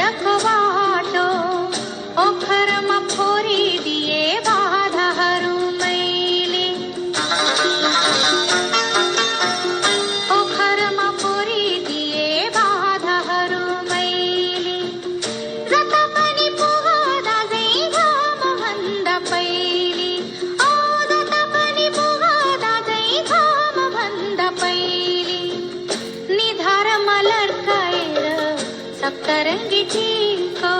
शिखरको बाटो ओखरमा फोरिदिए बाधाहरू मैले, ओखरमा फोरिदिए बाधाहरू मैले। जता पनि पुगदा चाहिँ घामभन्दा पहिले, ओ जता पनि पुगदा चाहिँ घामभन्दा पहिले। निधारमा लड्काएर सप्तरङ्गी टिको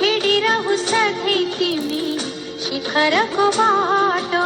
हिँडिरहु सधैँ तिमी शिखरको बाटो।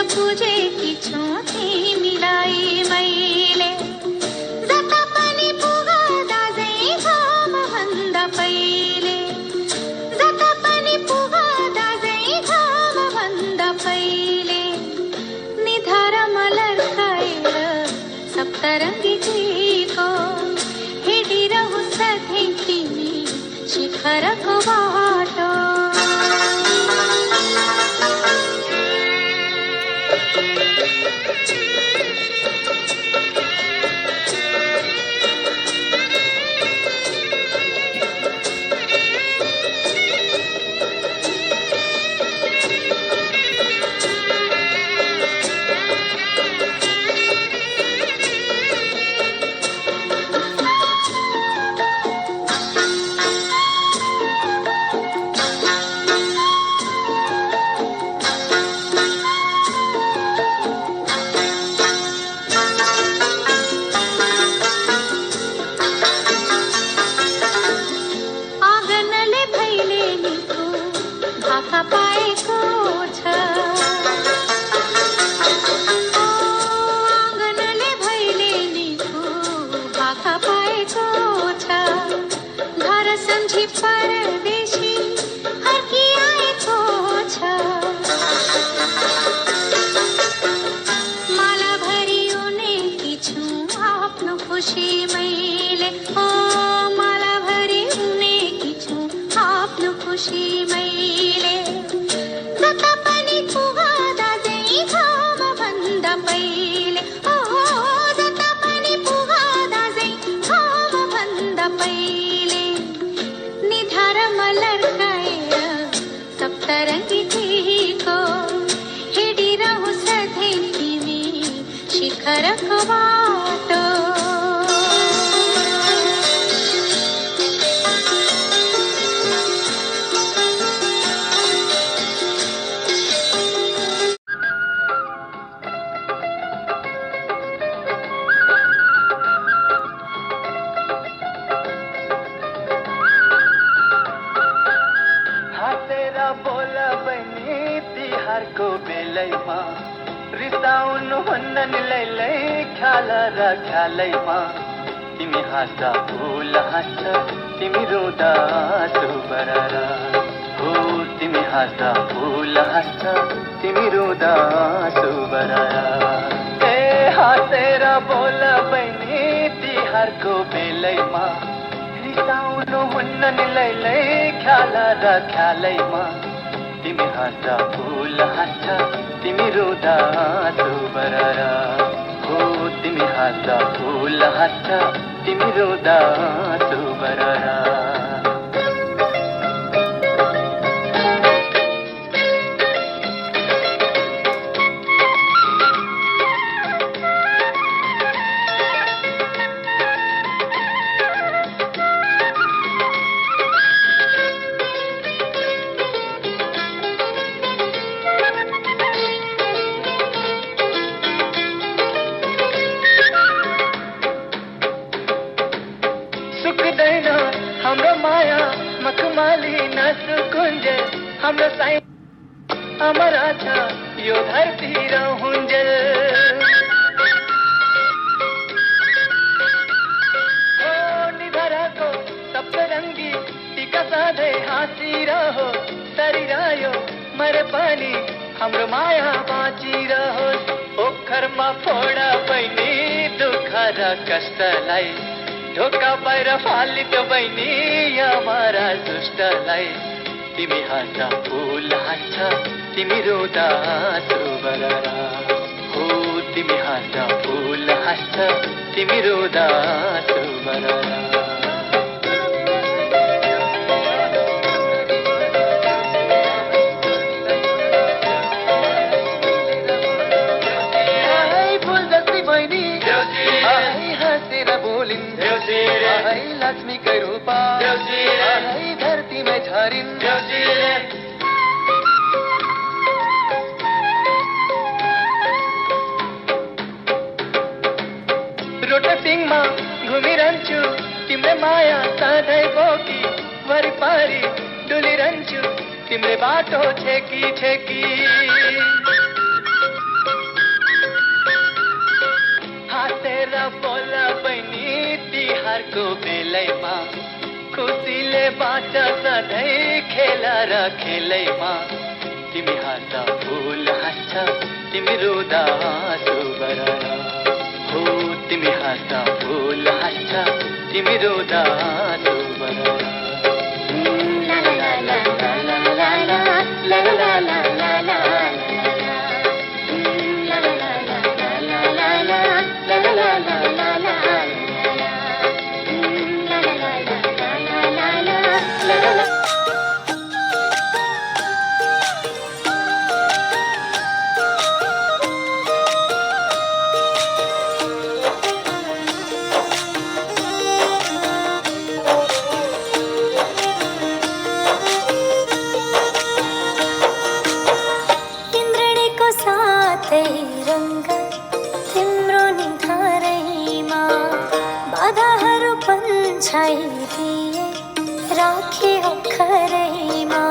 पूजेकी छु तिमीलाई मैले। जता पनि पुगदा चाहिँ घामभन्दा पहिले, जता पनि पुगदा चाहिँ घामभन्दा पहिले। निधारमा लड्काएर सप्तरङ्गी टिको हिँडिरहु सधैँ तिमी शिखरको बाटो। शिखरको बाटो। हाँसेर बोल बहिनी तिहारको बेलैमा, रिसाउनु भन्न नि लैलै ख्याल र ख्यालैमा। तिमी हाँस्दा फुल हाँस्छ, तिमी रुँदा आँसु बरार। हो तिमी हाँस्दा फुल हाँस्छ, तिमी रुँदा आँसु बरार। ए हाँसेर बोल बहिनी तिहारको बेलैमा, रिसाउनु भन्न नि लैलै ख्याल र ख्यालैमा। तिमी हाँस्दा फुल हाँस्छ, तिमी रुँदा आँसु बरार। हो तिमी हाँस्दा फुल हाँस्छ, तिमी रुँदा आँसु बरार। मखमली नस कुंज हाम्रो साई अमरा छ यो धरती र हुन्जेल ओ निधराको सप्तरङ्गी टीका सधैँ हाँसिरहो सरिरह्यो मरे पनि हाम्रो माया बाँचिरहोस् ओखरमा फोडा बहिनी दुःख र कष्टलाई ढोका बाहिर फालिद बहिनी यमरा दुष्टलाई तिमी हाँस्दा फुल हाँस्छ तिमी रोदा आँसु बररा हो तिमी हाँस्दा फुल हाँस्छ तिमी रोदा आँसु बररा लक्ष्मीकै रूपा धरतीमै झरिन् रोटसिङमा घुमिरहन्छु तिम्रै माया सधैँ बोकी वरिपरि डुलिरहन्छु तिम्रै बाटो छेकी छेकी हाँसेर बोल बहिनी तिहारको बेलैमा खुसीले बाँच सधैँ खेल र खेलैमा तिमी हाँस्दा फुल हाँस्छ तिमी रोदा आँसु बररा हो तिमी हाँस्दा फुल हाँस्छ तिमी रोदा आँसु बररा ला ला ला ला ला ला ला ला ला ला ला राखी खरैमा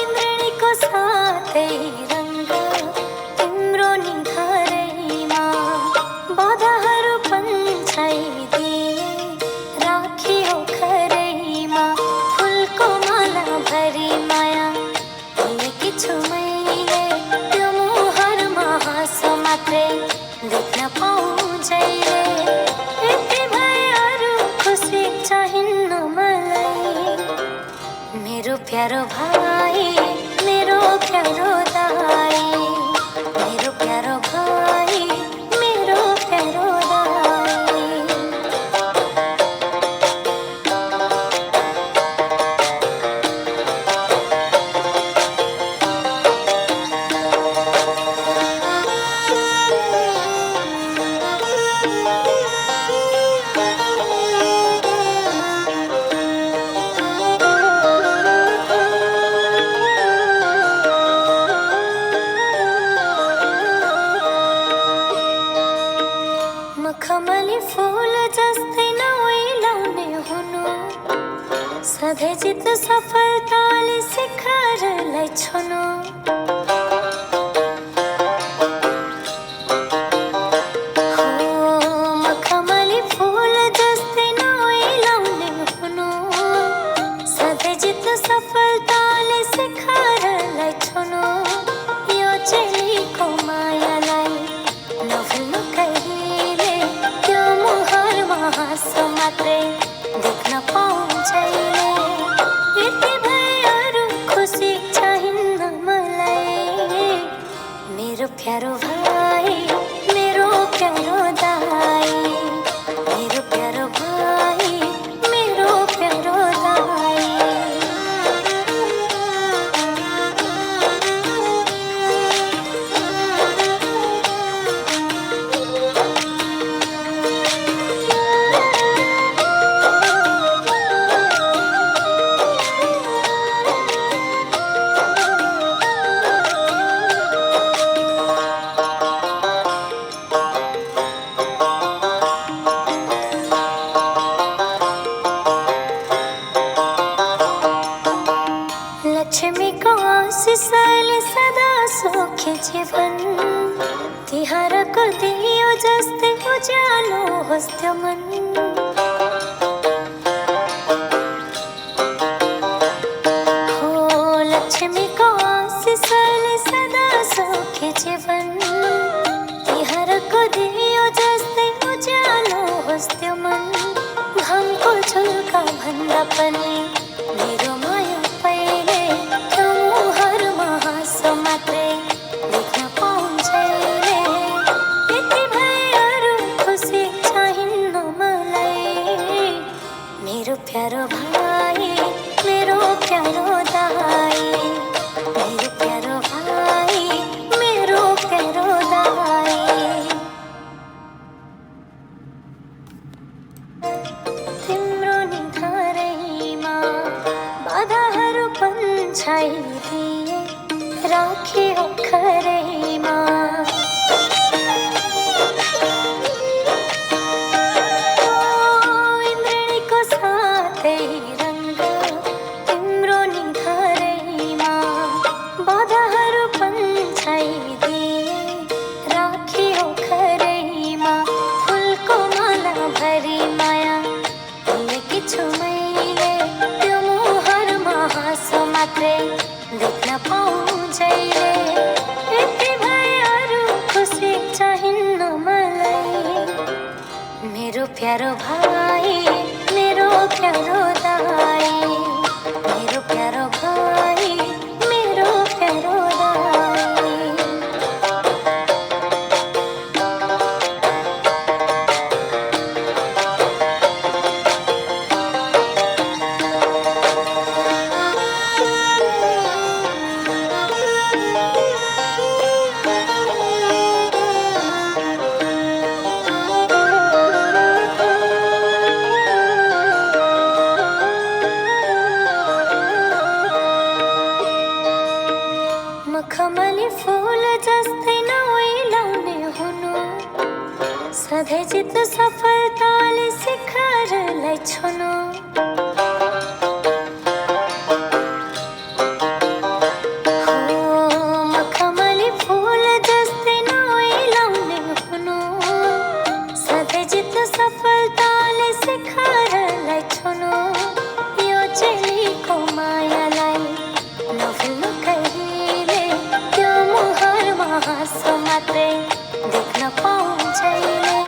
इन्द्रणीको साथै रङ्ग तिम्रो निधारैमा बाधाहरू पन्छाइदिए राखी खरैमा फुलको माला भरी माया दिएकी छु मैले त्यो मुहारमा हाँसो मात्रै देख्न पाउँछैले यति भए अरू खुसी चाहिन्न मलाई मेरो प्यारो भाइ मेरो प्यारो दाइ मेरो प्यारो भाइ मेरो प्यारो दाइ मखमली फूल जस्तै नओइलाउने हुनु सधैँ जित सफलताले शिखरलाई छुनु मखमली फूल जस्तै नओइलाउने हुनु सधैँ जित सफलताले शिखरलाई छुनु यो चेलीको मायालाई नभुल्नु कहिले त्यो मुहारमा हाँसो मात्रै देख्न पाउँछैले यति भए अरू खुसी चाहिन्न मलाई मेरो प्यारो भाइ मेरो प्यारो दाइ मेरो प्यारो भाइ मेरो प्यारो दाइ दियो जस्तै उज्यालो होस् त्यो मन हो लक्ष्मीको आशिषले सदा सुखी जीवन तिहारको दियो जस्तै उज्यालो होस् त्यो मन घामको झुल्का भन्दा पनि मेरो माया पहिले त्यो मुहारमा हाँसो मात्रै देख्न पाउँछैले यति भए अरू खुसी चाहिन्न मलाई मेरो प्यारो भाइ मेरो प्यारो दाइ मेरो प्यारो भाइ मेरो प्यारो दाइ तिम्रो निधारैमा बाधाहरू पन्छाइदिए राखे अक्षरैमा इन्द्रणीको साथै रङ्ग तिम्रो निधारैमा बाधाहरू पन्छाइदिए राखे अक्षरैमा फुलको माला भरी माया लेकी छु मैले त्यो मुहारमा हाँसो मात्रै देख्न पाउँछैले यति भए अरू खुसी चाहिन्न मलाई मेरो प्यारो भाइ मेरो प्यारो दाइ मेरो प्यारो भाइ मेरो प्यारो दाइ मखमली फूल जस्तै नओइलाउने हुनु सधैँ जित्नु सफलताले शिखरलाई छुनु